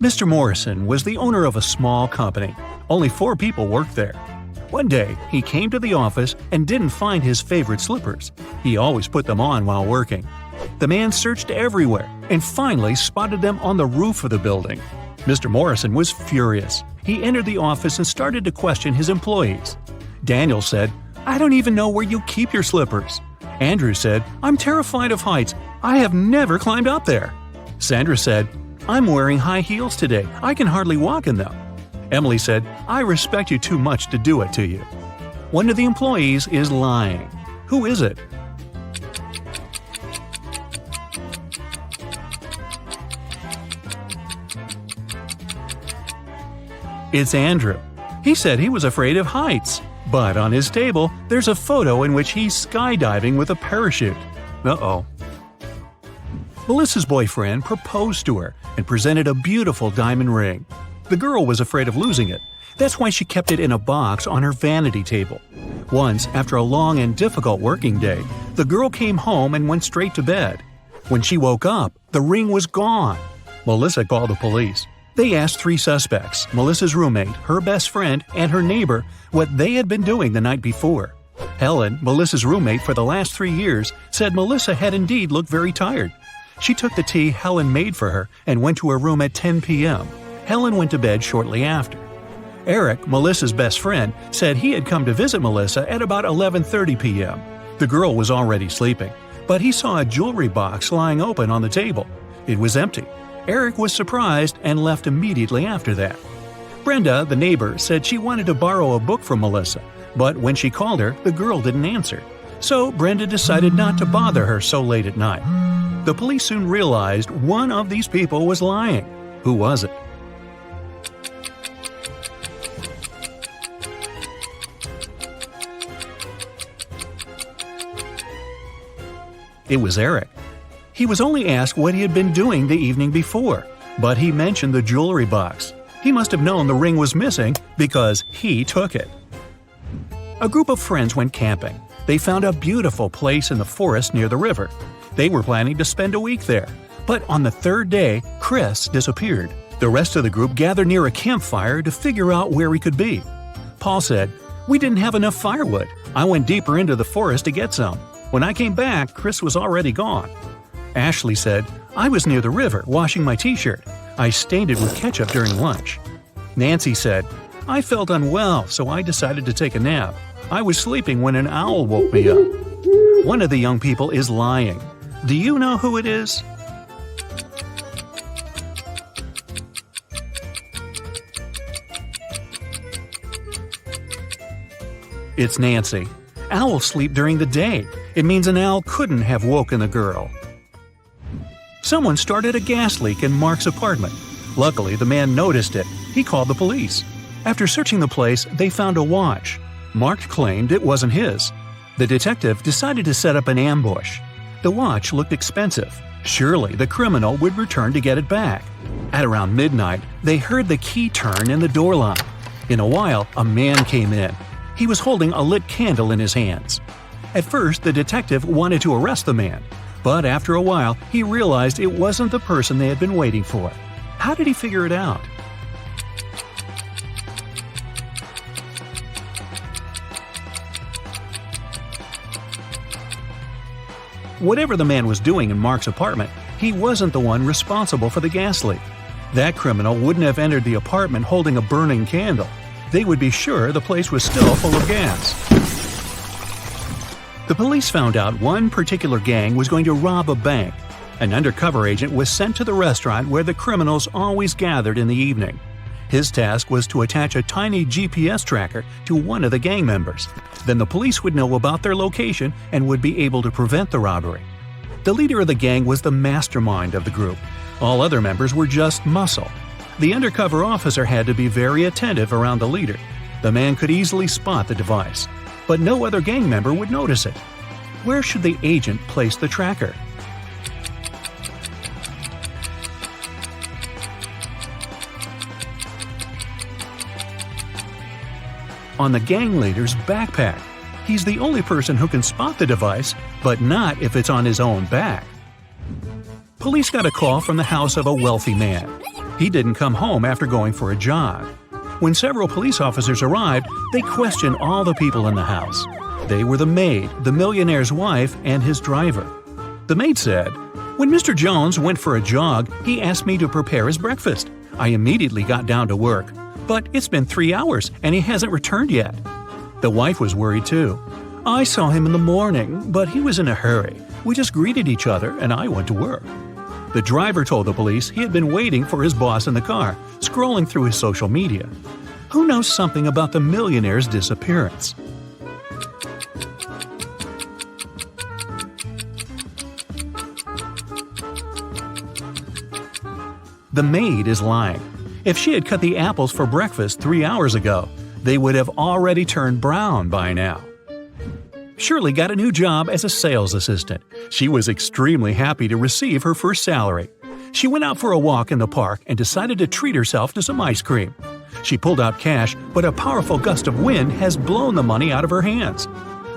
Mr. Morrison was the owner of a small company. Only 4 people worked there. One day, he came to the office and didn't find his favorite slippers. He always put them on while working. The man searched everywhere and finally spotted them on the roof of the building. Mr. Morrison was furious. He entered the office and started to question his employees. Daniel said, "I don't even know where you keep your slippers." Andrew said, "I'm terrified of heights. I have never climbed up there." Sandra said, "I'm wearing high heels today. I can hardly walk in them." Emily said, "I respect you too much to do it to you." One of the employees is lying. Who is it? It's Andrew. He said he was afraid of heights. But on his table, there's a photo in which he's skydiving with a parachute. Uh-oh. Melissa's boyfriend proposed to her and presented a beautiful diamond ring. The girl was afraid of losing it. That's why she kept it in a box on her vanity table. Once, after a long and difficult working day, the girl came home and went straight to bed. When she woke up, the ring was gone. Melissa called the police. They asked 3 suspects, Melissa's roommate, her best friend, and her neighbor, what they had been doing the night before. Helen, Melissa's roommate for the last 3 years, said Melissa had indeed looked very tired. She took the tea Helen made for her and went to her room at 10 p.m. Helen went to bed shortly after. Eric, Melissa's best friend, said he had come to visit Melissa at about 11:30 p.m. The girl was already sleeping, but he saw a jewelry box lying open on the table. It was empty. Eric was surprised and left immediately after that. Brenda, the neighbor, said she wanted to borrow a book from Melissa, but when she called her, the girl didn't answer. So Brenda decided not to bother her so late at night. The police soon realized one of these people was lying. Who was it? It was Eric. He was only asked what he had been doing the evening before, but he mentioned the jewelry box. He must have known the ring was missing because he took it. A group of friends went camping. They found a beautiful place in the forest near the river. They were planning to spend a week there, but on the 3rd day, Chris disappeared. The rest of the group gathered near a campfire to figure out where he could be. Paul said, "We didn't have enough firewood. I went deeper into the forest to get some. When I came back, Chris was already gone." Ashley said, "I was near the river washing my t-shirt. I stained it with ketchup during lunch." Nancy said, "I felt unwell, so I decided to take a nap. I was sleeping when an owl woke me up." One of the young people is lying. Do you know who it is? It's Nancy. Owls sleep during the day. It means an owl couldn't have woken the girl. Someone started a gas leak in Mark's apartment. Luckily, the man noticed it. He called the police. After searching the place, they found a watch. Mark claimed it wasn't his. The detective decided to set up an ambush. The watch looked expensive. Surely the criminal would return to get it back. At around midnight, they heard the key turn in the door lock. In a while, a man came in. He was holding a lit candle in his hands. At first, the detective wanted to arrest the man. But after a while, he realized it wasn't the person they had been waiting for. How did he figure it out? Whatever the man was doing in Mark's apartment, he wasn't the one responsible for the gas leak. That criminal wouldn't have entered the apartment holding a burning candle. They would be sure the place was still full of gas. The police found out one particular gang was going to rob a bank. An undercover agent was sent to the restaurant where the criminals always gathered in the evening. His task was to attach a tiny GPS tracker to one of the gang members. Then the police would know about their location and would be able to prevent the robbery. The leader of the gang was the mastermind of the group. All other members were just muscle. The undercover officer had to be very attentive around the leader. The man could easily spot the device, but no other gang member would notice it. Where should the agent place the tracker? On the gang leader's backpack. He's the only person who can spot the device, but not if it's on his own back. Police got a call from the house of a wealthy man. He didn't come home after going for a jog. When several police officers arrived, they questioned all the people in the house. They were the maid, the millionaire's wife, and his driver. The maid said, "When Mr. Jones went for a jog, he asked me to prepare his breakfast. I immediately got down to work. But it's been 3 hours and he hasn't returned yet." The wife was worried too. "I saw him in the morning, but he was in a hurry. We just greeted each other and I went to work." The driver told the police he had been waiting for his boss in the car, scrolling through his social media. Who knows something about the millionaire's disappearance? The maid is lying. If she had cut the apples for breakfast 3 hours ago, they would have already turned brown by now. Shirley got a new job as a sales assistant. She was extremely happy to receive her first salary. She went out for a walk in the park and decided to treat herself to some ice cream. She pulled out cash, but a powerful gust of wind has blown the money out of her hands.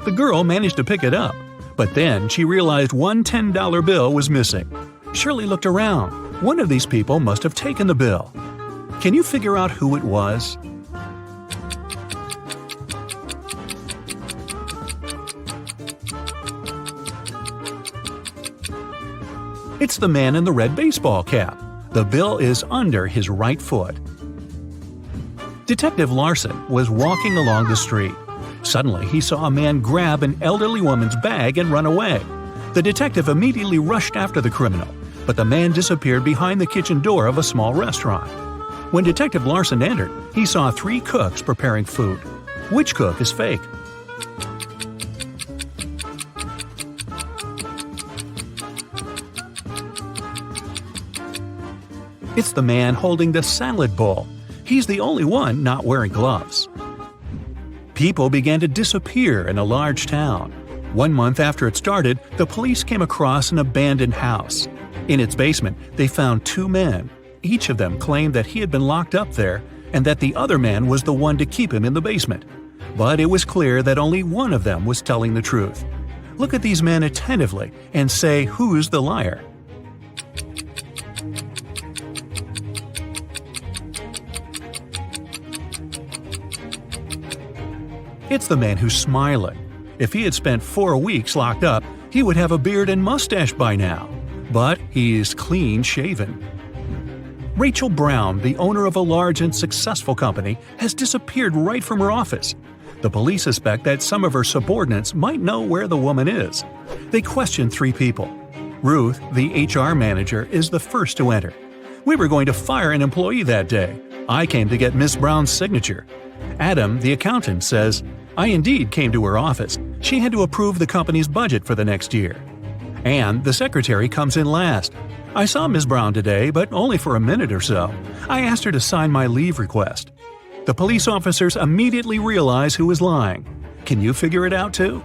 The girl managed to pick it up, but then she realized one $10 bill was missing. Shirley looked around. One of these people must have taken the bill. Can you figure out who it was? It's the man in the red baseball cap. The bill is under his right foot. Detective Larson was walking along the street. Suddenly, he saw a man grab an elderly woman's bag and run away. The detective immediately rushed after the criminal, but the man disappeared behind the kitchen door of a small restaurant. When Detective Larson entered, he saw 3 cooks preparing food. Which cook is fake? It's the man holding the salad bowl. He's the only one not wearing gloves. People began to disappear in a large town. 1 month after it started, the police came across an abandoned house. In its basement, they found 2 men. Each of them claimed that he had been locked up there and that the other man was the one to keep him in the basement. But it was clear that only one of them was telling the truth. Look at these men attentively and say who's the liar. It's the man who's smiling. If he had spent 4 weeks locked up, he would have a beard and mustache by now. But he is clean-shaven. Rachel Brown, the owner of a large and successful company, has disappeared right from her office. The police suspect that some of her subordinates might know where the woman is. They question 3 people. Ruth, the HR manager, is the first to enter. "We were going to fire an employee that day. I came to get Miss Brown's signature." Adam, the accountant, says, "I indeed came to her office. She had to approve the company's budget for the next year." And the secretary comes in last. "I saw Ms. Brown today, but only for a minute or so. I asked her to sign my leave request." The police officers immediately realize who is lying. Can you figure it out too?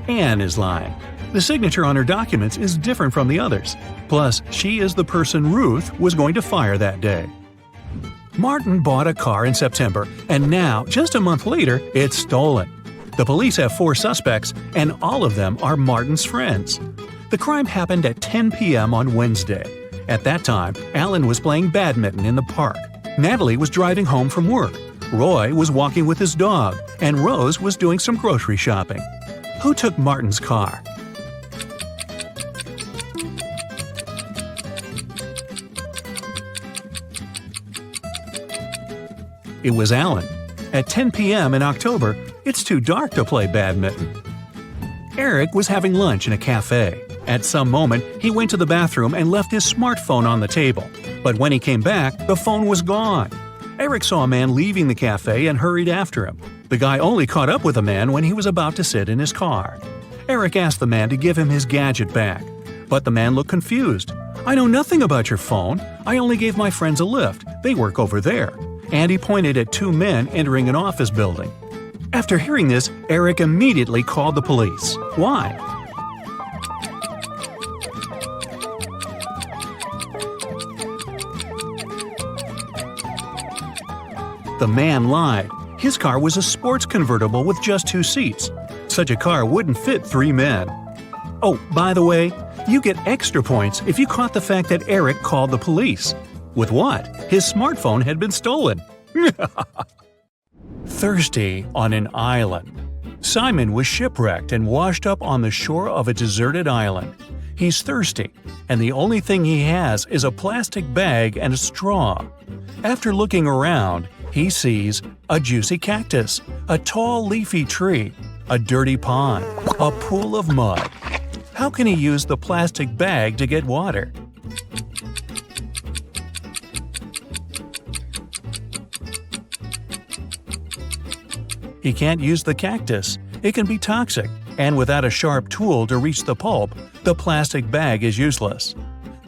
Anne is lying. The signature on her documents is different from the others. Plus, she is the person Ruth was going to fire that day. Martin bought a car in September, and now, just a month later, it's stolen. The police have 4 suspects, and all of them are Martin's friends. The crime happened at 10 p.m. on Wednesday. At that time, Alan was playing badminton in the park. Natalie was driving home from work. Roy was walking with his dog, and Rose was doing some grocery shopping. Who took Martin's car? It was Alan. At 10 p.m. in October, it's too dark to play badminton. Eric was having lunch in a cafe. At some moment, he went to the bathroom and left his smartphone on the table. But when he came back, the phone was gone. Eric saw a man leaving the cafe and hurried after him. The guy only caught up with the man when he was about to sit in his car. Eric asked the man to give him his gadget back. But the man looked confused. "I know nothing about your phone. I only gave my friends a lift. They work over there." And he pointed at 2 men entering an office building. After hearing this, Eric immediately called the police. Why? The man lied. His car was a sports convertible with just 2 seats. Such a car wouldn't fit 3 men. Oh, by the way, you get extra points if you caught the fact that Eric called the police. With what? His smartphone had been stolen. Thirsty on an island. Simon was shipwrecked and washed up on the shore of a deserted island. He's thirsty, and the only thing he has is a plastic bag and a straw. After looking around, he sees a juicy cactus, a tall leafy tree, a dirty pond, a pool of mud. How can he use the plastic bag to get water? He can't use the cactus. It can be toxic, and without a sharp tool to reach the pulp, the plastic bag is useless.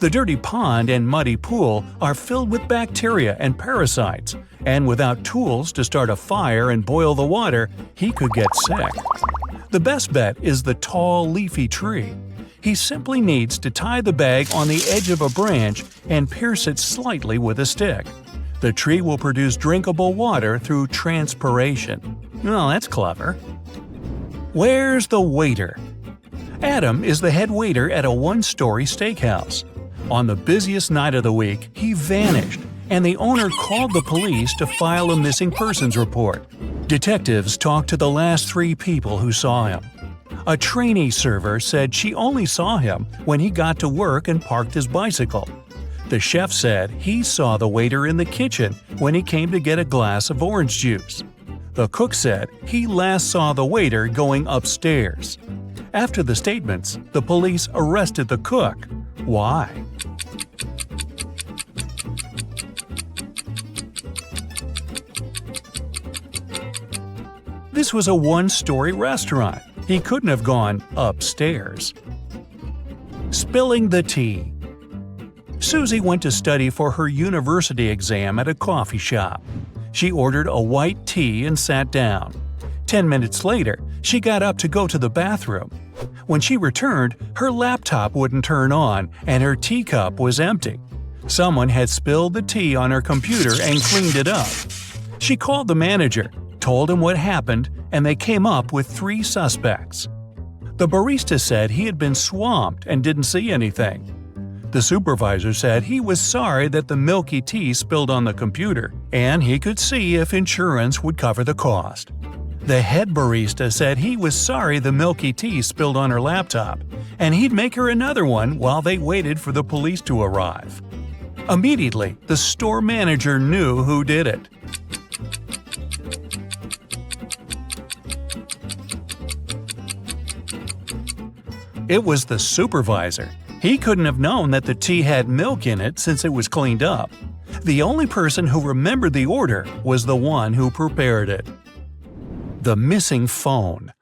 The dirty pond and muddy pool are filled with bacteria and parasites, and without tools to start a fire and boil the water, he could get sick. The best bet is the tall, leafy tree. He simply needs to tie the bag on the edge of a branch and pierce it slightly with a stick. The tree will produce drinkable water through transpiration. Oh, that's clever. Where's the waiter? Adam is the head waiter at a one-story steakhouse. On the busiest night of the week, he vanished, and the owner called the police to file a missing persons report. Detectives talked to the last 3 people who saw him. A trainee server said she only saw him when he got to work and parked his bicycle. The chef said he saw the waiter in the kitchen when he came to get a glass of orange juice. The cook said he last saw the waiter going upstairs. After the statements, the police arrested the cook. Why? This was a one-story restaurant. He couldn't have gone upstairs. Spilling the tea. Susie went to study for her university exam at a coffee shop. She ordered a white tea and sat down. 10 minutes later, she got up to go to the bathroom. When she returned, her laptop wouldn't turn on and her teacup was empty. Someone had spilled the tea on her computer and cleaned it up. She called the manager, told him what happened, and they came up with 3 suspects. The barista said he had been swamped and didn't see anything. The supervisor said he was sorry that the milky tea spilled on the computer, and he could see if insurance would cover the cost. The head barista said he was sorry the milky tea spilled on her laptop, and he'd make her another one while they waited for the police to arrive. Immediately, the store manager knew who did it. It was the supervisor. He couldn't have known that the tea had milk in it since it was cleaned up. The only person who remembered the order was the one who prepared it. The missing phone.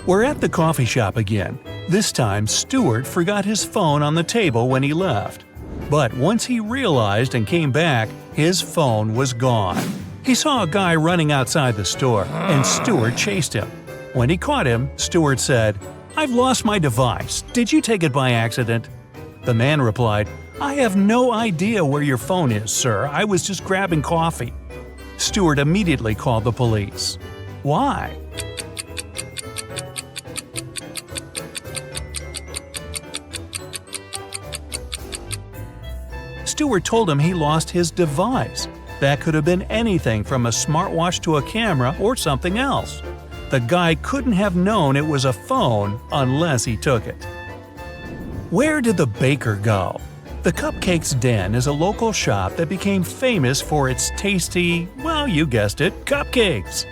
We're at the coffee shop again. This time, Stuart forgot his phone on the table when he left. But once he realized and came back, his phone was gone. He saw a guy running outside the store, and Stuart chased him. When he caught him, Stuart said, "I've lost my device. Did you take it by accident?" The man replied, "I have no idea where your phone is, sir. I was just grabbing coffee." Stuart immediately called the police. Why? Stuart told him he lost his device. That could have been anything from a smartwatch to a camera or something else. The guy couldn't have known it was a phone unless he took it. Where did the baker go? The Cupcakes Den is a local shop that became famous for its tasty, well, you guessed it, cupcakes.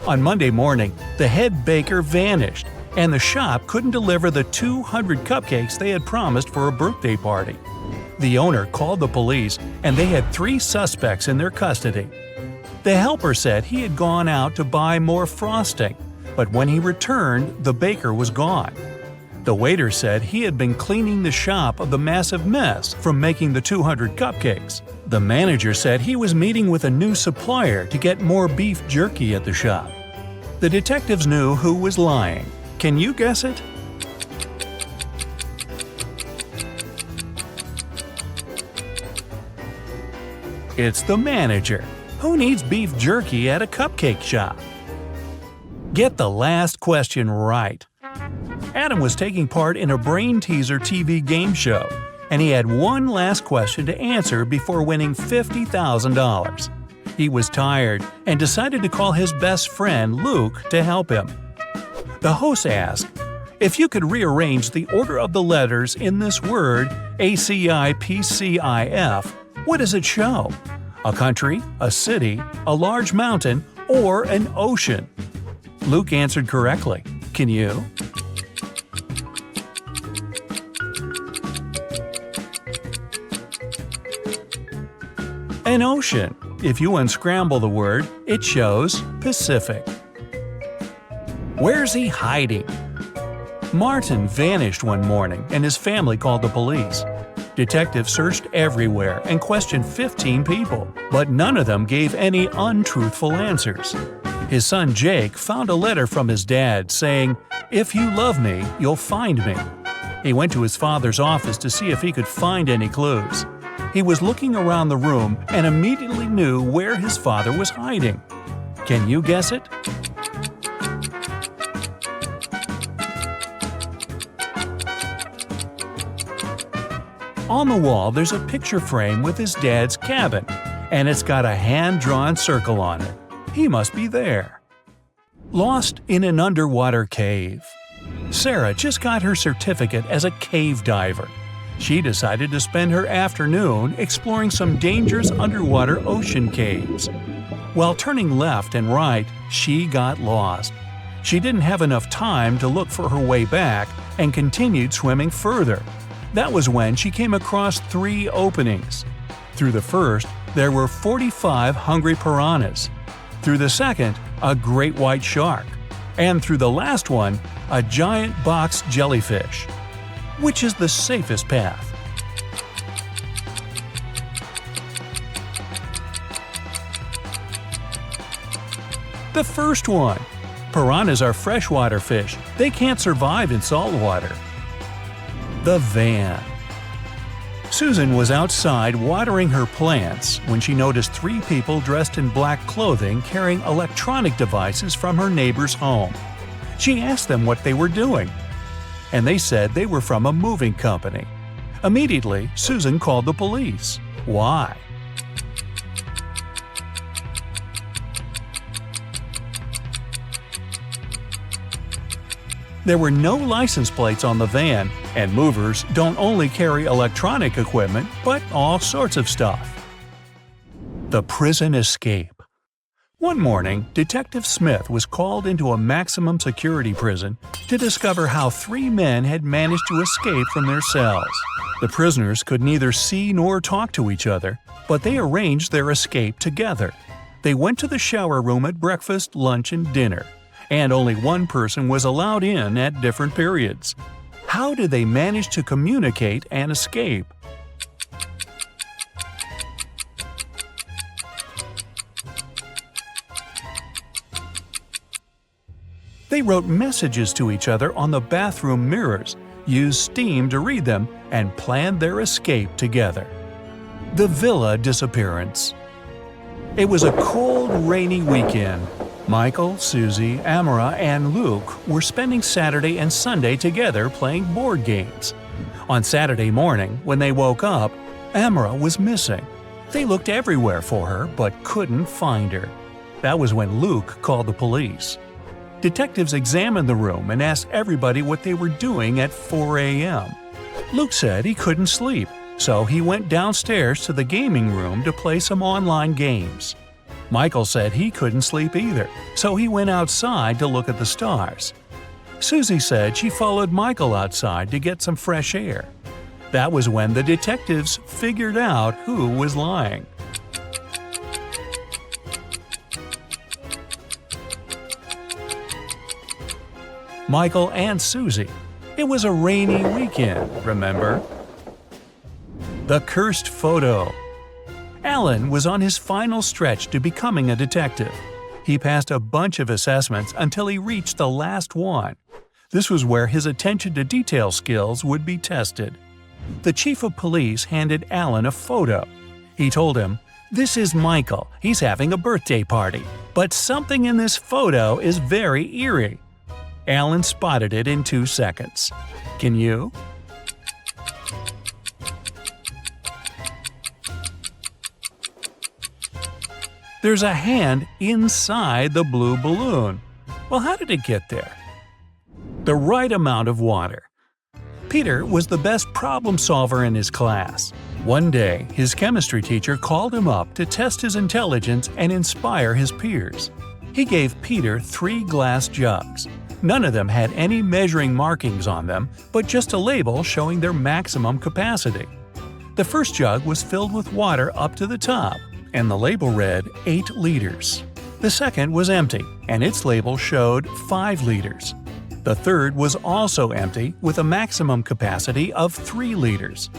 On Monday morning, the head baker vanished, and the shop couldn't deliver the 200 cupcakes they had promised for a birthday party. The owner called the police, and they had 3 suspects in their custody. The helper said he had gone out to buy more frosting, but when he returned, the baker was gone. The waiter said he had been cleaning the shop of the massive mess from making the 200 cupcakes. The manager said he was meeting with a new supplier to get more beef jerky at the shop. The detectives knew who was lying. Can you guess it? It's the manager. Who needs beef jerky at a cupcake shop? Get the last question right. Adam was taking part in a brain teaser TV game show, and he had one last question to answer before winning $50,000. He was tired and decided to call his best friend Luke to help him. The host asked, "If you could rearrange the order of the letters in this word ACIPCIF, what does it show? A country, a city, a large mountain, or an ocean?" Luke answered correctly. Can you? An ocean. If you unscramble the word, it shows Pacific. Where's he hiding? Martin vanished one morning and his family called the police. Detectives searched everywhere and questioned 15 people, but none of them gave any untruthful answers. His son Jake found a letter from his dad saying, "If you love me, you'll find me." He went to his father's office to see if he could find any clues. He was looking around the room and immediately knew where his father was hiding. Can you guess it? On the wall, there's a picture frame with his dad's cabin, and it's got a hand-drawn circle on it. He must be there. Lost in an underwater cave. Sarah just got her certificate as a cave diver. She decided to spend her afternoon exploring some dangerous underwater ocean caves. While turning left and right, she got lost. She didn't have enough time to look for her way back and continued swimming further. That was when she came across 3 openings. Through the first, there were 45 hungry piranhas. Through the second, a great white shark. And through the last one, a giant box jellyfish. Which is the safest path? The first one. Piranhas are freshwater fish. They can't survive in salt water. The van. Susan was outside watering her plants when she noticed 3 people dressed in black clothing carrying electronic devices from her neighbor's home. She asked them what they were doing, and they said they were from a moving company. Immediately, Susan called the police. Why? There were no license plates on the van, and movers don't only carry electronic equipment, but all sorts of stuff. The prison escape. One morning, Detective Smith was called into a maximum security prison to discover how 3 men had managed to escape from their cells. The prisoners could neither see nor talk to each other, but they arranged their escape together. They went to the shower room at breakfast, lunch, and dinner, and only one person was allowed in at different periods. How did they manage to communicate and escape? They wrote messages to each other on the bathroom mirrors, used steam to read them, and planned their escape together. The villa disappearance. It was a cold, rainy weekend. Michael, Susie, Amara, and Luke were spending Saturday and Sunday together playing board games. On Saturday morning, when they woke up, Amara was missing. They looked everywhere for her but couldn't find her. That was when Luke called the police. Detectives examined the room and asked everybody what they were doing at 4 a.m. Luke said he couldn't sleep, so he went downstairs to the gaming room to play some online games. Michael said he couldn't sleep either, so he went outside to look at the stars. Susie said she followed Michael outside to get some fresh air. That was when the detectives figured out who was lying. Michael and Susie. It was a rainy weekend, remember? The cursed photo. Alan was on his final stretch to becoming a detective. He passed a bunch of assessments until he reached the last one. This was where his attention to detail skills would be tested. The chief of police handed Alan a photo. He told him, This is Michael. He's having a birthday party. But something in this photo is very eerie. Alan spotted it in 2 seconds. Can you? There's a hand inside the blue balloon. Well, how did it get there? The right amount of water. Peter was the best problem solver in his class. One day, his chemistry teacher called him up to test his intelligence and inspire his peers. He gave Peter 3 glass jugs. None of them had any measuring markings on them, but just a label showing their maximum capacity. The first jug was filled with water up to the top, and the label read 8 liters. The second was empty, and its label showed 5 liters. The third was also empty, with a maximum capacity of 3 liters.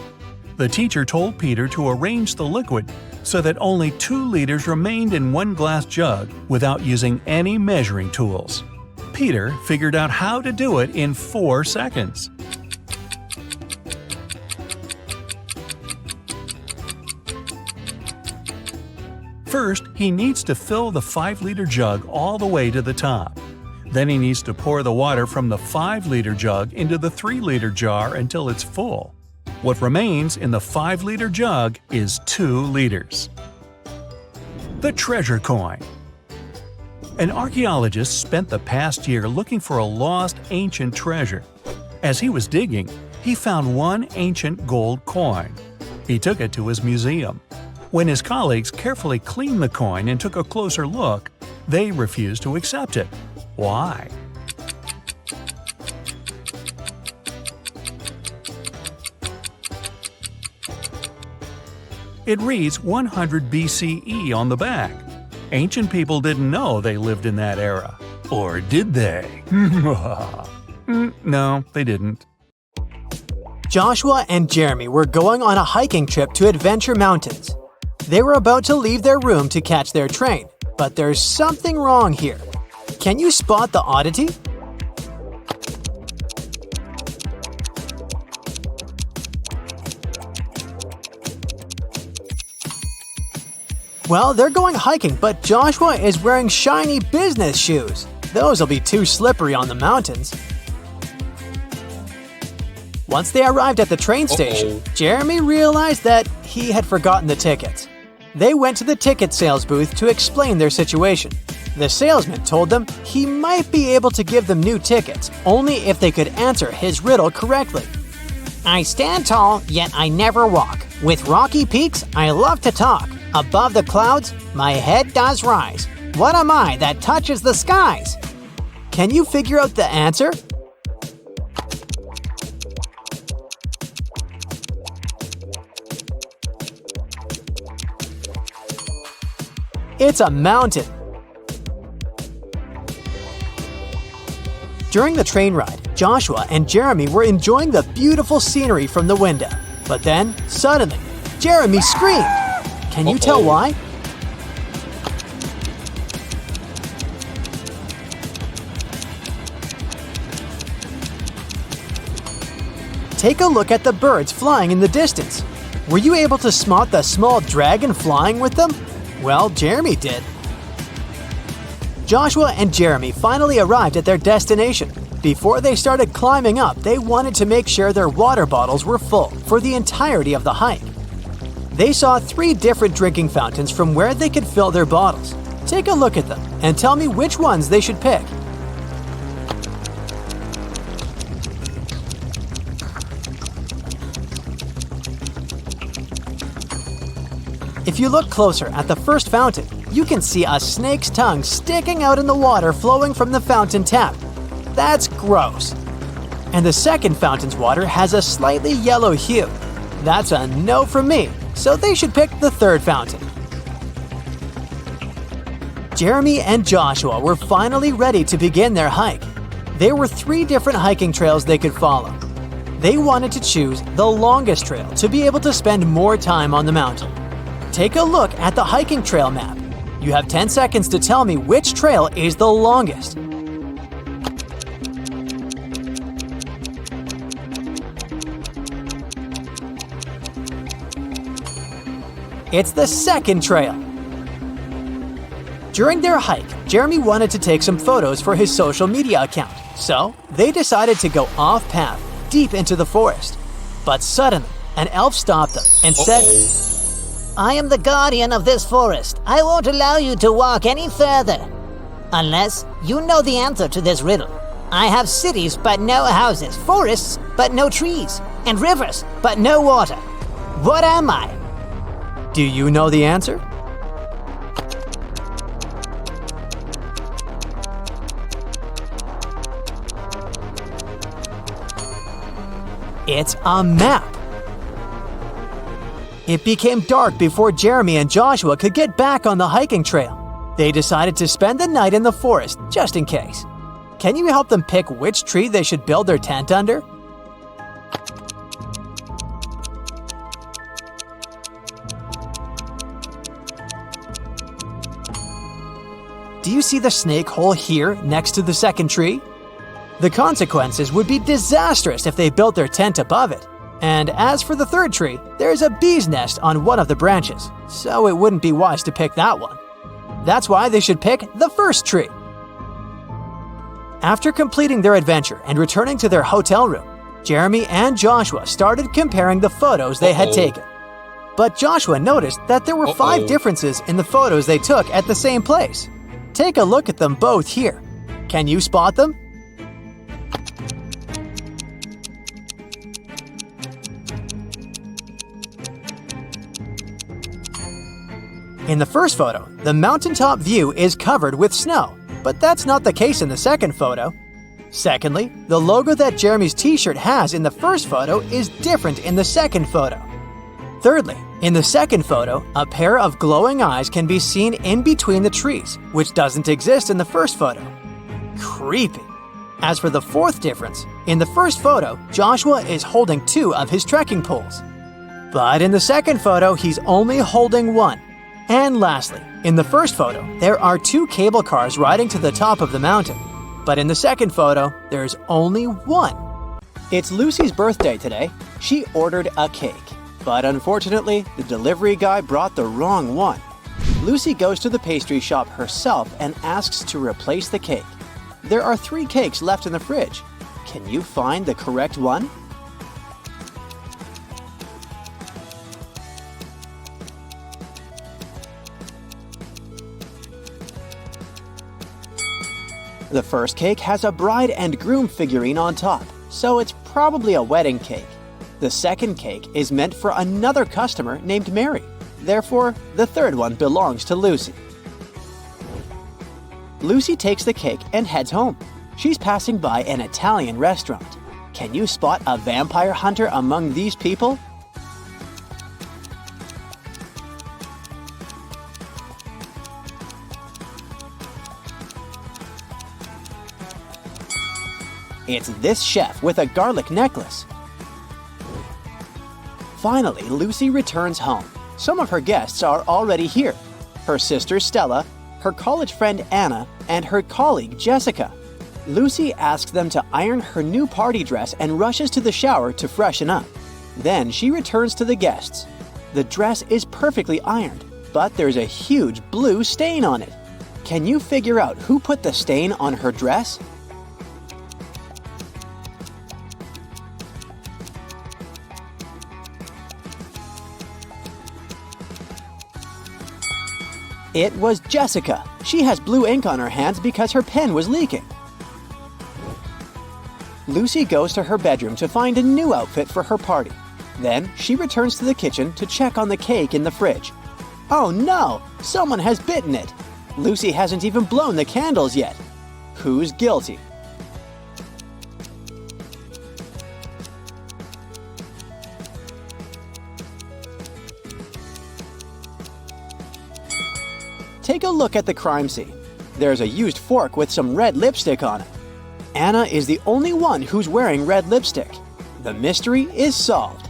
The teacher told Peter to arrange the liquid so that only 2 liters remained in one glass jug without using any measuring tools. Peter figured out how to do it in 4 seconds. First, he needs to fill the 5-liter jug all the way to the top. Then he needs to pour the water from the 5-liter jug into the 3-liter jar until it's full. What remains in the 5-liter jug is 2 liters. The treasure coin. An archaeologist spent the past year looking for a lost ancient treasure. As he was digging, he found one ancient gold coin. He took it to his museum. When his colleagues carefully cleaned the coin and took a closer look, they refused to accept it. Why? It reads 100 BCE on the back. Ancient people didn't know they lived in that era. Or did they? No, they didn't. Joshua and Jeremy were going on a hiking trip to Adventure Mountains. They were about to leave their room to catch their train, but there's something wrong here. Can you spot the oddity? Well, they're going hiking, but Joshua is wearing shiny business shoes. Those will be too slippery on the mountains. Once they arrived at the train station, Jeremy realized that he had forgotten the tickets. They went to the ticket sales booth to explain their situation. The salesman told them he might be able to give them new tickets, only if they could answer his riddle correctly. I stand tall, yet I never walk. With rocky peaks, I love to talk. Above the clouds, my head does rise. What am I that touches the skies? Can you figure out the answer? It's a mountain. During the train ride, Joshua and Jeremy were enjoying the beautiful scenery from the window. But then, suddenly, Jeremy screamed. Can you tell why? Take a look at the birds flying in the distance. Were you able to spot the small dragon flying with them? Well, Jeremy did. Joshua and Jeremy finally arrived at their destination. Before they started climbing up, they wanted to make sure their water bottles were full for the entirety of the hike. They saw 3 different drinking fountains from where they could fill their bottles. Take a look at them and tell me which ones they should pick. If you look closer at the first fountain, you can see a snake's tongue sticking out in the water flowing from the fountain tap. That's gross. And the second fountain's water has a slightly yellow hue. That's a no from me, so they should pick the third fountain. Jeremy and Joshua were finally ready to begin their hike. There were 3 different hiking trails they could follow. They wanted to choose the longest trail to be able to spend more time on the mountain. Take a look at the hiking trail map. You have 10 seconds to tell me which trail is the longest. It's the second trail. During their hike, Jeremy wanted to take some photos for his social media account, so they decided to go off-path, deep into the forest. But suddenly, an elf stopped them and said, I am the guardian of this forest. I won't allow you to walk any further. Unless you know the answer to this riddle. I have cities but no houses, forests but no trees, and rivers but no water. What am I? Do you know the answer? It's a map. It became dark before Jeremy and Joshua could get back on the hiking trail. They decided to spend the night in the forest, just in case. Can you help them pick which tree they should build their tent under? Do you see the snake hole here next to the second tree? The consequences would be disastrous if they built their tent above it. And as for the third tree, there's a bee's nest on one of the branches, so it wouldn't be wise to pick that one. That's why they should pick the first tree. After completing their adventure and returning to their hotel room, Jeremy and Joshua started comparing the photos they had taken. But Joshua noticed that there were 5 differences in the photos they took at the same place. Take a look at them both here. Can you spot them? In the first photo, the mountaintop view is covered with snow, but that's not the case in the second photo. Secondly, the logo that Jeremy's t-shirt has in the first photo is different in the second photo. Thirdly, in the second photo, a pair of glowing eyes can be seen in between the trees, which doesn't exist in the first photo. Creepy. As for the fourth difference, in the first photo, Joshua is holding 2 of his trekking poles. But in the second photo, he's only holding 1. And lastly, in the first photo, there are 2 cable cars riding to the top of the mountain. But in the second photo, there's only 1. It's Lucy's birthday today. She ordered a cake. But unfortunately, the delivery guy brought the wrong one. Lucy goes to the pastry shop herself and asks to replace the cake. There are 3 cakes left in the fridge. Can you find the correct one? The first cake has a bride and groom figurine on top, so it's probably a wedding cake. The second cake is meant for another customer named Mary. Therefore, the third one belongs to Lucy. Lucy takes the cake and heads home. She's passing by an Italian restaurant. Can you spot a vampire hunter among these people? It's this chef with a garlic necklace. Finally, Lucy returns home. Some of her guests are already here. Her sister Stella, her college friend Anna, and her colleague Jessica. Lucy asks them to iron her new party dress and rushes to the shower to freshen up. Then she returns to the guests. The dress is perfectly ironed, but there's a huge blue stain on it. Can you figure out who put the stain on her dress? It was Jessica. She has blue ink on her hands because her pen was leaking. Lucy goes to her bedroom to find a new outfit for her party. Then she returns to the kitchen to check on the cake in the fridge. Oh no! Someone has bitten it! Lucy hasn't even blown the candles yet. Who's guilty? Take a look at the crime scene. There's a used fork with some red lipstick on it. Anna is the only one who's wearing red lipstick. The mystery is solved.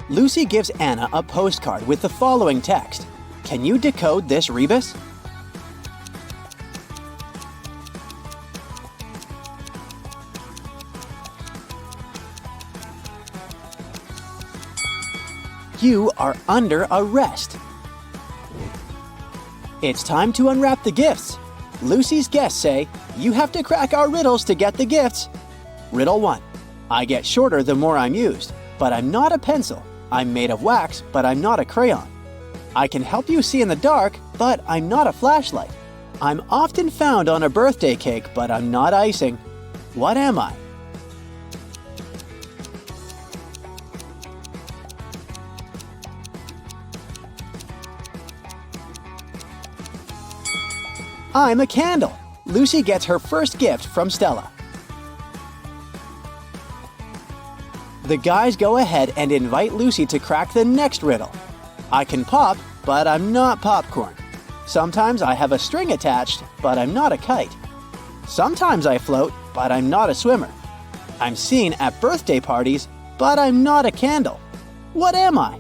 Lucy gives Anna a postcard with the following text. Can you decode this rebus? You are under arrest. It's time to unwrap the gifts. Lucy's guests say, you have to crack our riddles to get the gifts. Riddle 1. I get shorter the more I'm used, but I'm not a pencil. I'm made of wax, but I'm not a crayon. I can help you see in the dark, but I'm not a flashlight. I'm often found on a birthday cake, but I'm not icing. What am I? I'm a candle. Lucy gets her first gift from Stella. The guys go ahead and invite Lucy to crack the next riddle. I can pop, but I'm not popcorn. Sometimes I have a string attached, but I'm not a kite. Sometimes I float, but I'm not a swimmer. I'm seen at birthday parties, but I'm not a candle. What am I?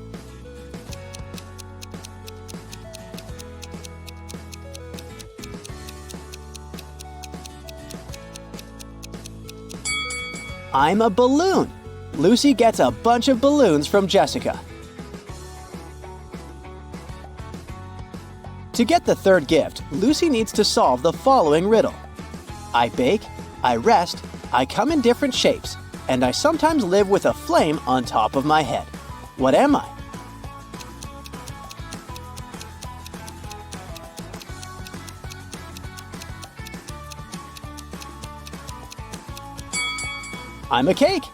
I'm a balloon. Lucy gets a bunch of balloons from Jessica. To get the third gift, Lucy needs to solve the following riddle. I bake, I rest, I come in different shapes, and I sometimes live with a flame on top of my head. What am I? I'm a cake.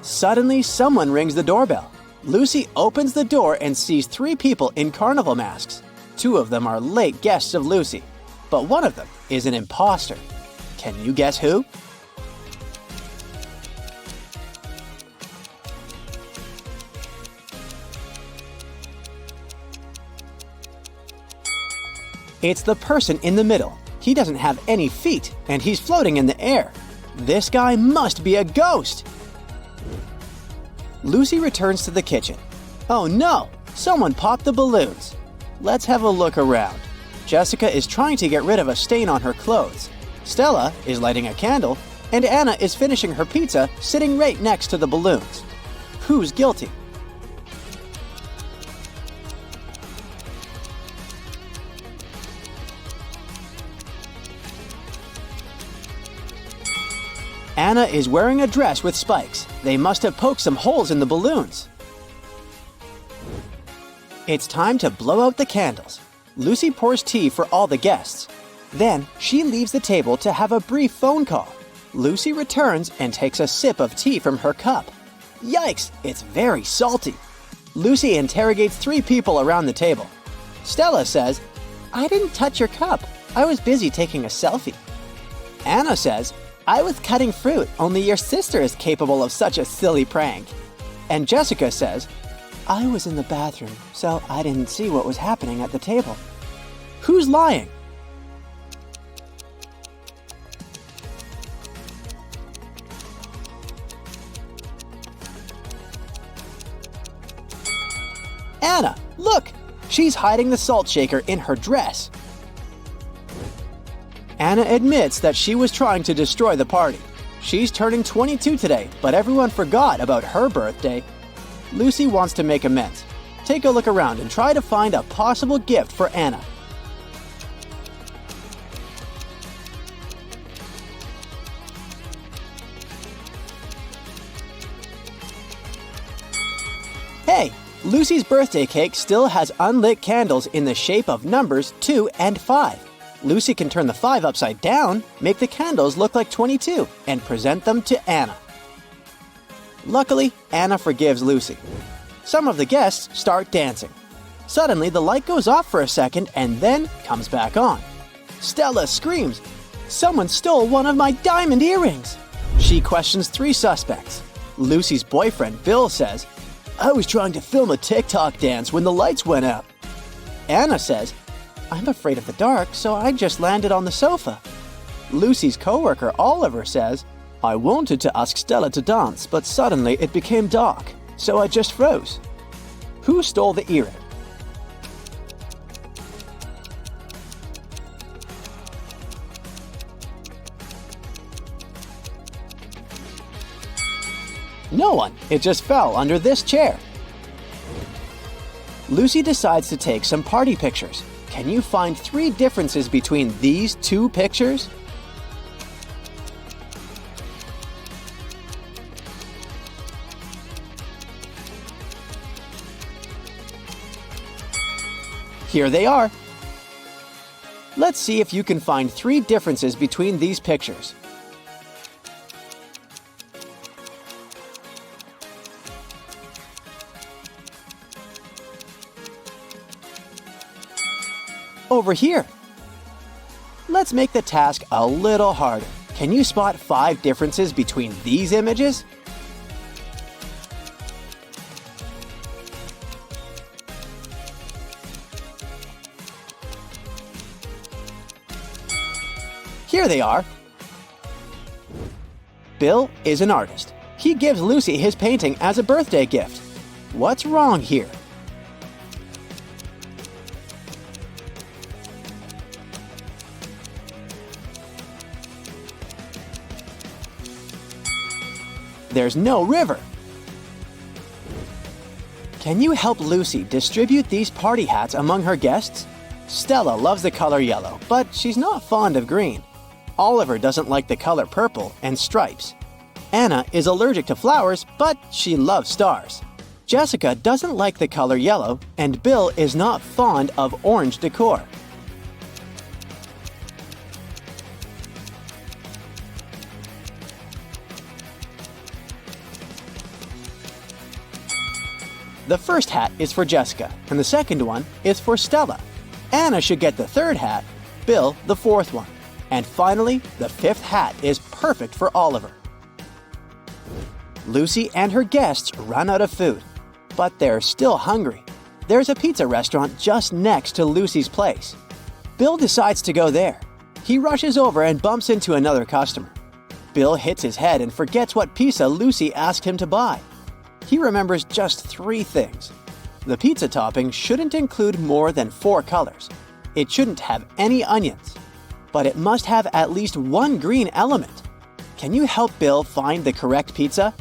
Suddenly, someone rings the doorbell. Lucy opens the door and sees 3 people in carnival masks. 2 of them are late guests of Lucy, but one of them is an imposter. Can you guess who? It's the person in the middle. He doesn't have any feet, and he's floating in the air. This guy must be a ghost! Lucy returns to the kitchen. Oh no! Someone popped the balloons. Let's have a look around. Jessica is trying to get rid of a stain on her clothes. Stella is lighting a candle, and Anna is finishing her pizza sitting right next to the balloons. Who's guilty? Anna is wearing a dress with spikes. They must have poked some holes in the balloons. It's time to blow out the candles. Lucy pours tea for all the guests. Then she leaves the table to have a brief phone call. Lucy returns and takes a sip of tea from her cup. Yikes, it's very salty. Lucy interrogates 3 people around the table. Stella says, I didn't touch your cup. I was busy taking a selfie. Anna says, I was cutting fruit, only your sister is capable of such a silly prank. And Jessica says, I was in the bathroom, so I didn't see what was happening at the table. Who's lying? Anna, look! She's hiding the salt shaker in her dress. Anna admits that she was trying to destroy the party. She's turning 22 today, but everyone forgot about her birthday. Lucy wants to make amends. Take a look around and try to find a possible gift for Anna. Hey, Lucy's birthday cake still has unlit candles in the shape of numbers 2 and 5. Lucy can turn the 5 upside down, make the candles look like 22, and present them to Anna. Luckily, Anna forgives Lucy. Some of the guests start dancing. Suddenly, the light goes off for a second and then comes back on. Stella screams, Someone stole one of my diamond earrings! She questions 3 suspects. Lucy's boyfriend, Bill, says, I was trying to film a TikTok dance when the lights went out. Anna says, I'm afraid of the dark, so I just landed on the sofa. Lucy's coworker, Oliver, says, I wanted to ask Stella to dance, but suddenly it became dark, so I just froze. Who stole the earring? No one. It just fell under this chair. Lucy decides to take some party pictures. Can you find 3 differences between these 2 pictures? Here they are. Let's see if you can find 3 differences between these pictures. Over here. Let's make the task a little harder. Can you spot 5 differences between these images? Here they are. Bill is an artist. He gives Lucy his painting as a birthday gift. What's wrong here? There's no river. Can you help Lucy distribute these party hats among her guests? Stella loves the color yellow, but she's not fond of green. Oliver doesn't like the color purple and stripes. Anna is allergic to flowers, but she loves stars. Jessica doesn't like the color yellow, and Bill is not fond of orange decor. The first hat is for Jessica, and the second one is for Stella. Anna should get the 3rd hat, Bill the 4th one. And finally, the 5th hat is perfect for Oliver. Lucy and her guests run out of food, but they're still hungry. There's a pizza restaurant just next to Lucy's place. Bill decides to go there. He rushes over and bumps into another customer. Bill hits his head and forgets what pizza Lucy asked him to buy. He remembers just 3 things. The pizza topping shouldn't include more than 4 colors. It shouldn't have any onions. But it must have at least 1 green element. Can you help Bill find the correct pizza?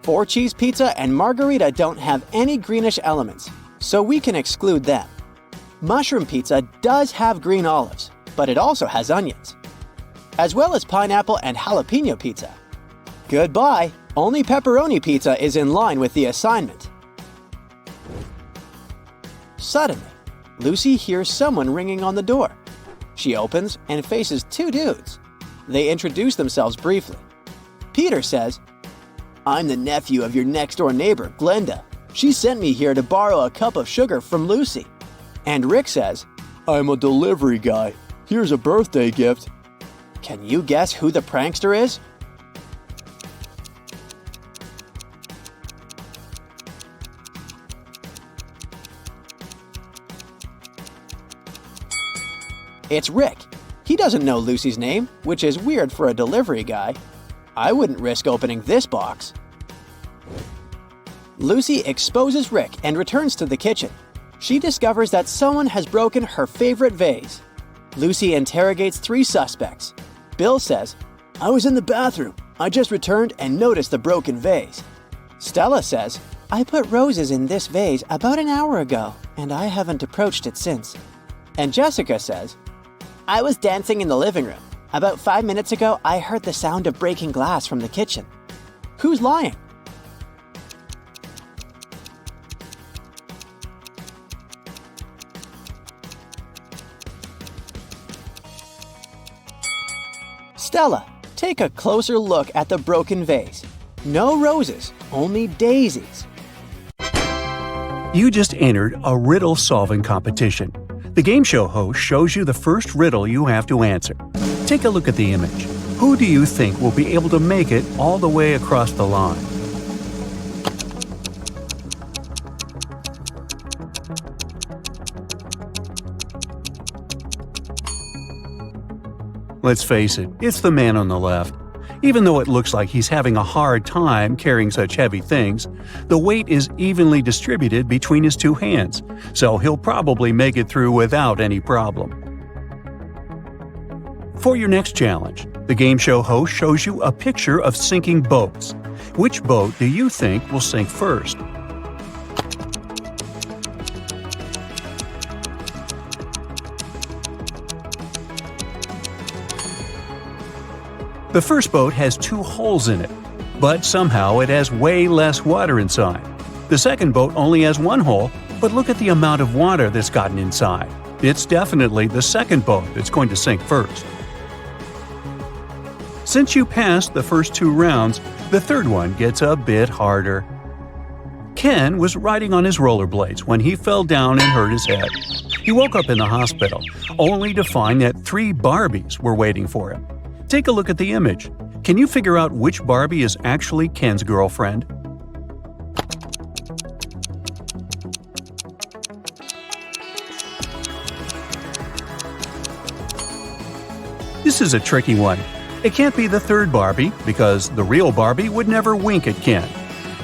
Four-cheese pizza and margarita don't have any greenish elements, so we can exclude them. Mushroom pizza does have green olives, but it also has onions, as well as pineapple and jalapeno pizza. Goodbye! Only pepperoni pizza is in line with the assignment. Suddenly, Lucy hears someone ringing on the door. She opens and faces 2 dudes. They introduce themselves briefly. Peter says, "I'm the nephew of your next-door neighbor, Glenda. She sent me here to borrow a cup of sugar from Lucy." And Rick says, "I'm a delivery guy. Here's a birthday gift." Can you guess who the prankster is? It's Rick. He doesn't know Lucy's name, which is weird for a delivery guy. I wouldn't risk opening this box. Lucy exposes Rick and returns to the kitchen. She discovers that someone has broken her favorite vase. Lucy interrogates 3 suspects. Bill says, "I was in the bathroom. I just returned and noticed the broken vase." Stella says, "I put roses in this vase about an hour ago, and I haven't approached it since." And Jessica says, "I was dancing in the living room. About 5 minutes ago, I heard the sound of breaking glass from the kitchen." Who's lying? Stella, take a closer look at the broken vase. No roses, only daisies. You just entered a riddle solving competition. The game show host shows you the first riddle you have to answer. Take a look at the image. Who do you think will be able to make it all the way across the line? Let's face it, it's the man on the left. Even though it looks like he's having a hard time carrying such heavy things, the weight is evenly distributed between his two hands, so he'll probably make it through without any problem. For your next challenge, the game show host shows you a picture of sinking boats. Which boat do you think will sink first? The first boat has 2 holes in it, but somehow it has way less water inside. The second boat only has 1 hole, but look at the amount of water that's gotten inside. It's definitely the second boat that's going to sink first. Since you passed the first 2 rounds, the third one gets a bit harder. Ken was riding on his rollerblades when he fell down and hurt his head. He woke up in the hospital, only to find that 3 Barbies were waiting for him. Take a look at the image. Can you figure out which Barbie is actually Ken's girlfriend? This is a tricky one. It can't be the third Barbie, because the real Barbie would never wink at Ken.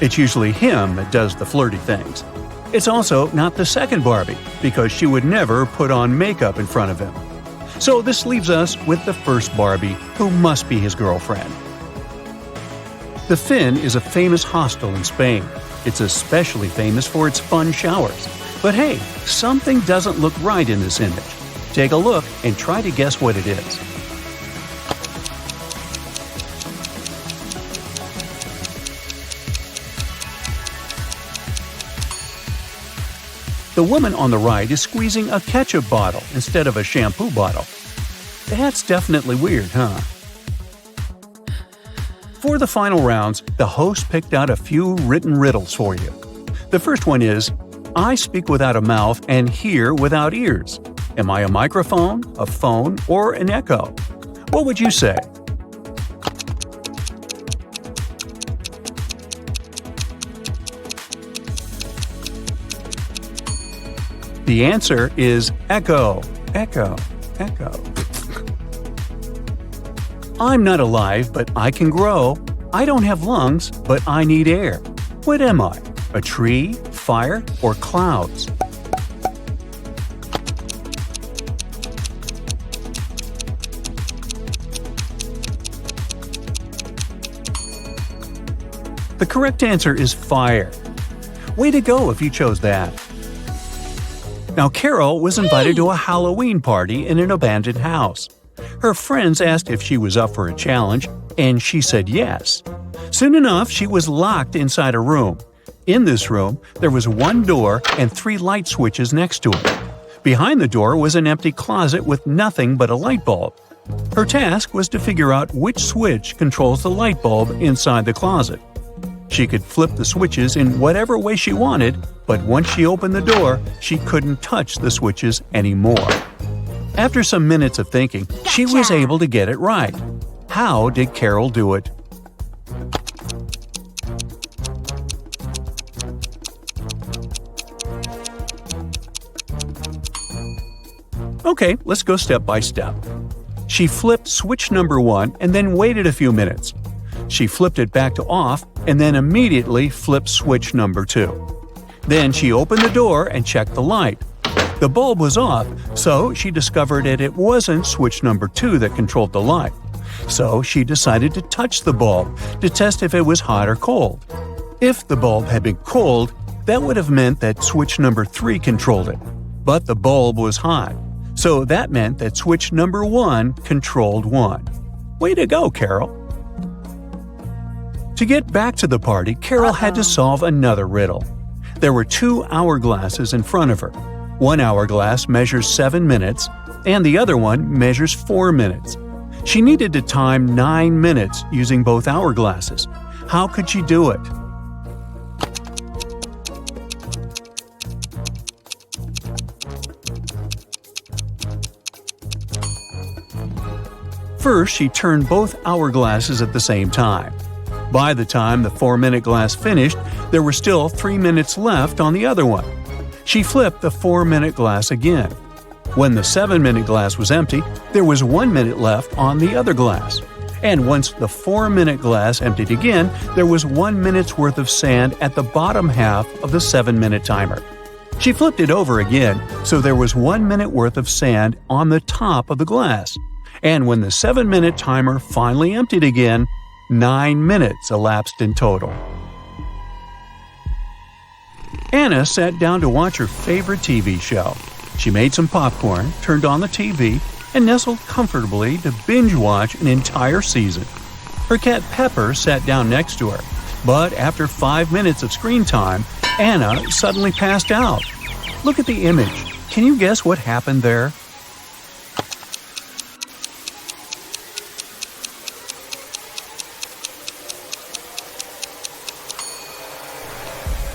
It's usually him that does the flirty things. It's also not the second Barbie, because she would never put on makeup in front of him. So this leaves us with the first Barbie, who must be his girlfriend. The Finn is a famous hostel in Spain. It's especially famous for its fun showers. But hey, something doesn't look right in this image. Take a look and try to guess what it is. The woman on the right is squeezing a ketchup bottle instead of a shampoo bottle. That's definitely weird, huh? For the final rounds, the host picked out a few written riddles for you. The first one is, I speak without a mouth and hear without ears. Am I a microphone, a phone, or an echo? What would you say? The answer is echo, echo, echo. I'm not alive, but I can grow. I don't have lungs, but I need air. What am I? A tree, fire, or clouds? The correct answer is fire. Way to go if you chose that. Now, Carol was invited to a Halloween party in an abandoned house. Her friends asked if she was up for a challenge, and she said yes. Soon enough, she was locked inside a room. In this room, there was 1 door and 3 light switches next to it. Behind the door was an empty closet with nothing but a light bulb. Her task was to figure out which switch controls the light bulb inside the closet. She could flip the switches in whatever way she wanted, but once she opened the door, she couldn't touch the switches anymore. After some minutes of thinking, she was able to get it right. How did Carol do it? Okay, let's go step by step. She flipped switch number 1 and then waited a few minutes. She flipped it back to off and then immediately flipped switch number 2. Then she opened the door and checked the light. The bulb was off, so she discovered that it wasn't switch number 2 that controlled the light. So she decided to touch the bulb to test if it was hot or cold. If the bulb had been cold, that would have meant that switch number 3 controlled it. But the bulb was hot, so that meant that switch number 1 controlled 1. Way to go, Carol! To get back to the party, Carol had to solve another riddle. There were 2 hourglasses in front of her. One hourglass measures 7 minutes, and the other one measures 4 minutes. She needed to time 9 minutes using both hourglasses. How could she do it? First, she turned both hourglasses at the same time. By the time the 4-minute glass finished, there were still 3 minutes left on the other one. She flipped the 4-minute glass again. When the 7-minute glass was empty, there was 1 minute left on the other glass. And once the 4-minute glass emptied again, there was 1 minute's worth of sand at the bottom half of the 7-minute timer. She flipped it over again, so there was 1 minute worth of sand on the top of the glass. And when the 7-minute timer finally emptied again, 9 minutes elapsed in total. Anna sat down to watch her favorite TV show. She made some popcorn, turned on the TV, and nestled comfortably to binge-watch an entire season. Her cat Pepper sat down next to her, but after 5 minutes of screen time, Anna suddenly passed out. Look at the image. Can you guess what happened there?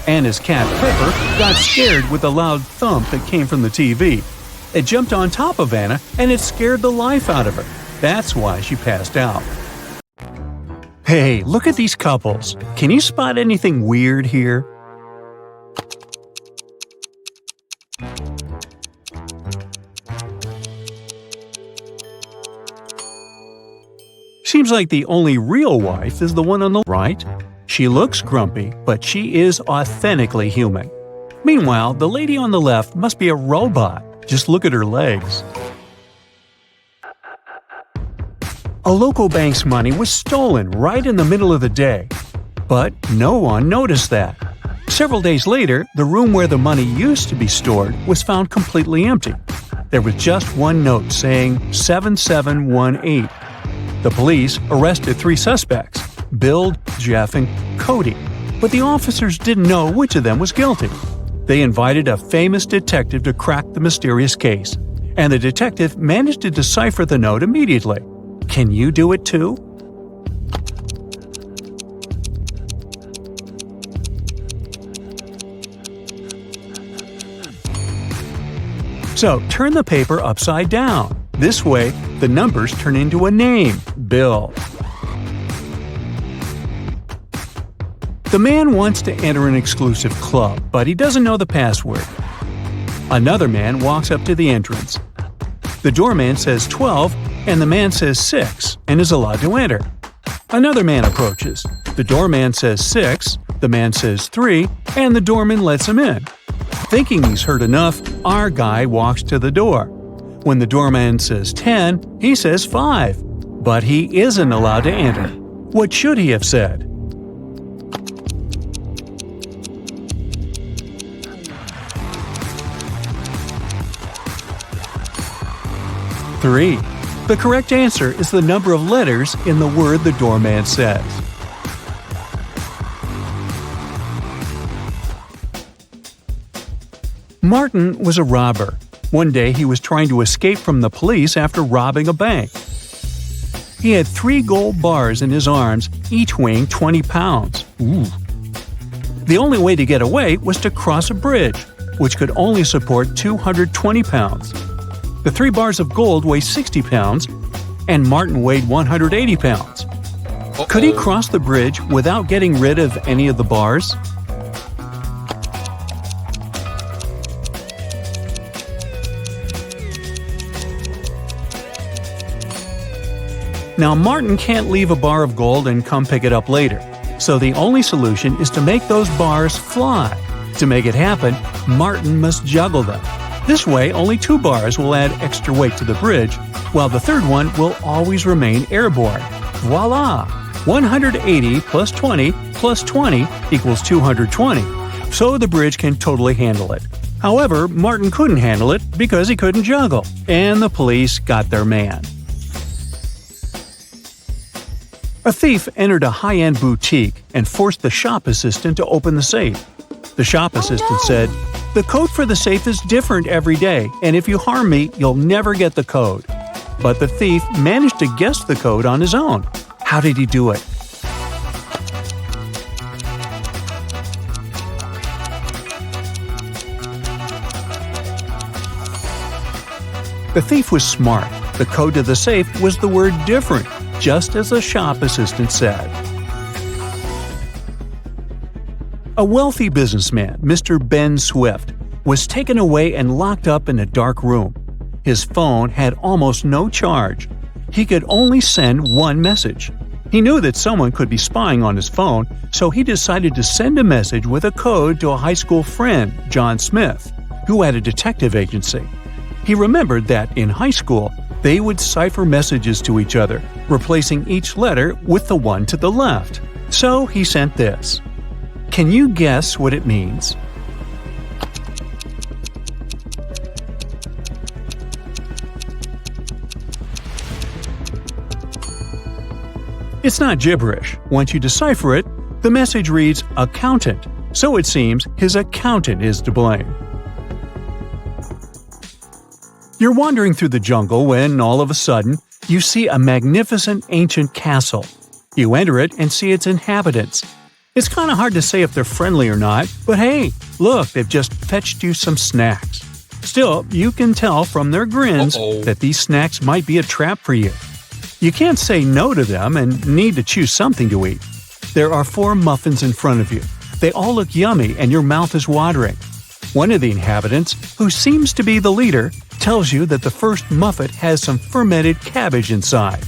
Anna's cat Pepper got scared with the loud thump that came from the TV. It jumped on top of Anna and it scared the life out of her. That's why she passed out. Hey, look at these couples. Can you spot anything weird here? Seems like the only real wife is the one on the right. She looks grumpy, but she is authentically human. Meanwhile, the lady on the left must be a robot. Just look at her legs. A local bank's money was stolen right in the middle of the day. But no one noticed that. Several days later, the room where the money used to be stored was found completely empty. There was just one note saying 7718. The police arrested 3 suspects, Bill, Jeff, and Cody, but the officers didn't know which of them was guilty. They invited a famous detective to crack the mysterious case, and the detective managed to decipher the note immediately. Can you do it too? So turn the paper upside down. This way, the numbers turn into a name, Bill. The man wants to enter an exclusive club, but he doesn't know the password. Another man walks up to the entrance. The doorman says 12, and the man says 6, and is allowed to enter. Another man approaches. The doorman says 6, the man says 3, and the doorman lets him in. Thinking he's heard enough, our guy walks to the door. When the doorman says 10, he says 5, but he isn't allowed to enter. What should he have said? 3. The correct answer is the number of letters in the word the doorman says. Martin was a robber. One day he was trying to escape from the police after robbing a bank. He had 3 gold bars in his arms, each weighing 20 pounds. Ooh. The only way to get away was to cross a bridge, which could only support 220 pounds. The 3 bars of gold weigh 60 pounds, and Martin weighed 180 pounds. Could he cross the bridge without getting rid of any of the bars? Now, Martin can't leave a bar of gold and come pick it up later, so the only solution is to make those bars fly. To make it happen, Martin must juggle them. This way, only 2 bars will add extra weight to the bridge, while the third one will always remain airborne. Voila! 180 plus 20 plus 20 equals 220, so the bridge can totally handle it. However, Martin couldn't handle it because he couldn't juggle, and the police got their man. A thief entered a high-end boutique and forced the shop assistant to open the safe. The shop assistant said, "The code for the safe is different every day, and if you harm me, you'll never get the code." But the thief managed to guess the code on his own. How did he do it? The thief was smart. The code to the safe was the word different, just as the shop assistant said. A wealthy businessman, Mr. Ben Swift, was taken away and locked up in a dark room. His phone had almost no charge. he could only send one message. He knew that someone could be spying on his phone, so he decided to send a message with a code to a high school friend, John Smith, who had a detective agency. He remembered that in high school, they would cipher messages to each other, replacing each letter with the one to the left. So he sent this. Can you guess what it means? It's not gibberish. Once you decipher it, the message reads accountant, so it seems his accountant is to blame. You're wandering through the jungle when, all of a sudden, you see a magnificent ancient castle. You enter it and see its inhabitants. It's kind of hard to say if they're friendly or not, but hey, look, they've just fetched you some snacks. Still, you can tell from their grins that these snacks might be a trap for you. You can't say no to them and need to choose something to eat. There are 4 muffins in front of you. They all look yummy and your mouth is watering. One of the inhabitants, who seems to be the leader, tells you that the first muffin has some fermented cabbage inside.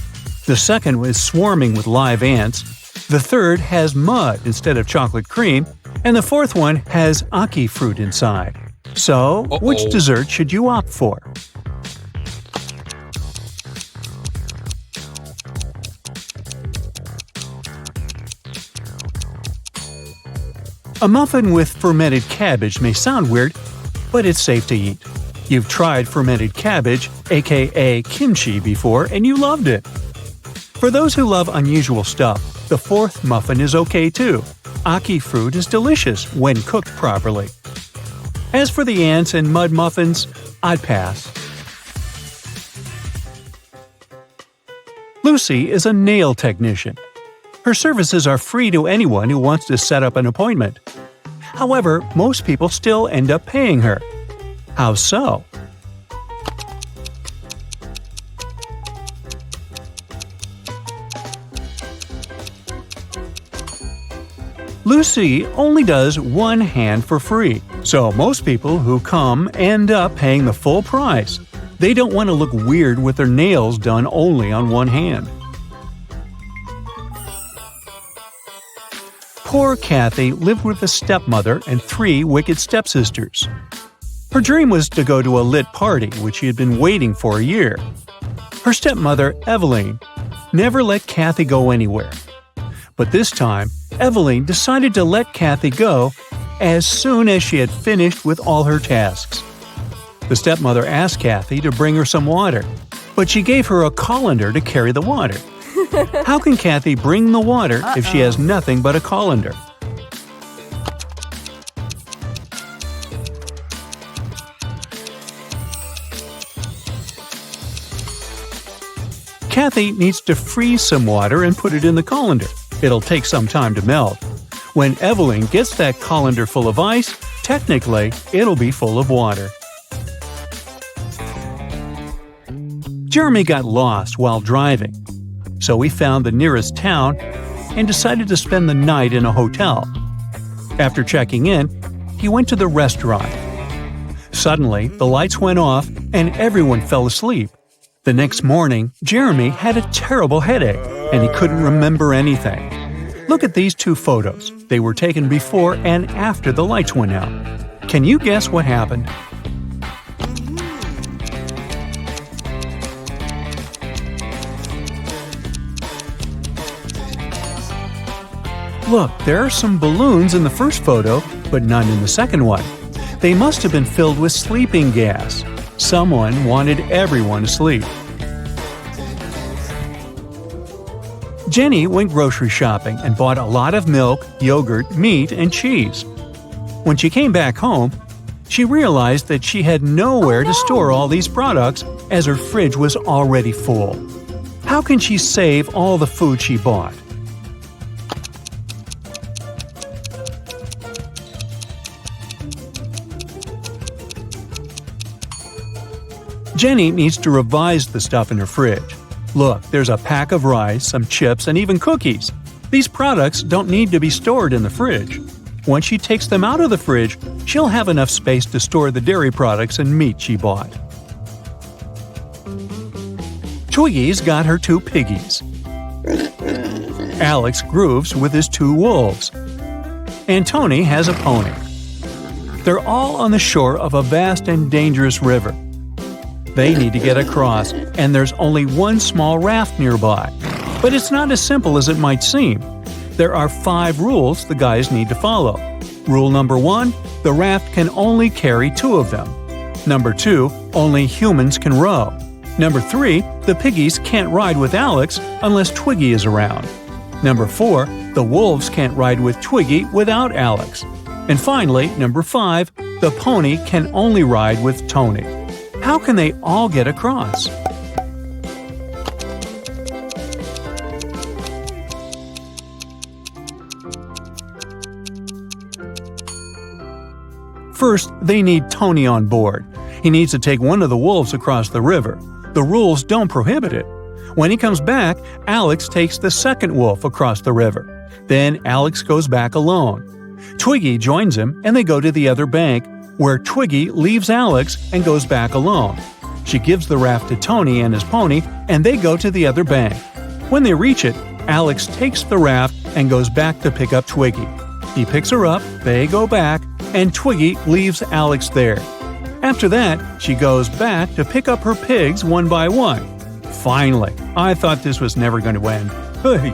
The second is swarming with live ants. The third has mud instead of chocolate cream. And the fourth one has ackee fruit inside. So, which dessert should you opt for? A muffin with fermented cabbage may sound weird, but it's safe to eat. You've tried fermented cabbage, aka kimchi, before and you loved it. For those who love unusual stuff, the fourth muffin is okay too. Ackee fruit is delicious when cooked properly. As for the ants and mud muffins, I'd pass. Lucy is a nail technician. Her services are free to anyone who wants to set up an appointment. However, most people still end up paying her. How so? Lucy only does one hand for free, so most people who come end up paying the full price. They don't want to look weird with their nails done only on one hand. Poor Kathy lived with a stepmother and 3 wicked stepsisters. Her dream was to go to a lit party, which she had been waiting for a year. Her stepmother, Eveline, never let Kathy go anywhere. But this time, Eveline decided to let Kathy go as soon as she had finished with all her tasks. The stepmother asked Kathy to bring her some water, but she gave her a colander to carry the water. How can Kathy bring the water if she has nothing but a colander? Kathy needs to freeze some water and put it in the colander. It'll take some time to melt. When Eveline gets that colander full of ice, technically, it'll be full of water. Jeremy got lost while driving, so he found the nearest town and decided to spend the night in a hotel. After checking in, he went to the restaurant. Suddenly, the lights went off and everyone fell asleep. The next morning, Jeremy had a terrible headache and he couldn't remember anything. Look at these 2 photos. They were taken before and after the lights went out. Can you guess what happened? Look, there are some balloons in the first photo, but none in the second one. They must have been filled with sleeping gas. Someone wanted everyone to sleep. Jenny went grocery shopping and bought a lot of milk, yogurt, meat, and cheese. When she came back home, she realized that she had nowhere to store all these products as her fridge was already full. How can she save all the food she bought? Jenny needs to revise the stuff in her fridge. Look, there's a pack of rice, some chips, and even cookies. These products don't need to be stored in the fridge. Once she takes them out of the fridge, she'll have enough space to store the dairy products and meat she bought. Twiggy's got her 2 piggies. Alex grooves with his 2 wolves. And Tony has a pony. They're all on the shore of a vast and dangerous river. They need to get across, and there's only one small raft nearby. But it's not as simple as it might seem. There are 5 rules the guys need to follow. Rule number 1, the raft can only carry 2 of them. Number 2, only humans can row. Number 3, the piggies can't ride with Alex unless Twiggy is around. Number 4, the wolves can't ride with Twiggy without Alex. And finally, number 5, the pony can only ride with Tony. How can they all get across? First, they need Tony on board. He needs to take one of the wolves across the river. The rules don't prohibit it. When he comes back, Alex takes the second wolf across the river. Then Alex goes back alone. Twiggy joins him and they go to the other bank, where Twiggy leaves Alex and goes back alone. She gives the raft to Tony and his pony, and they go to the other bank. When they reach it, Alex takes the raft and goes back to pick up Twiggy. He picks her up, they go back, and Twiggy leaves Alex there. After that, she goes back to pick up her pigs one by one. Finally, I thought this was never going to end. Hey!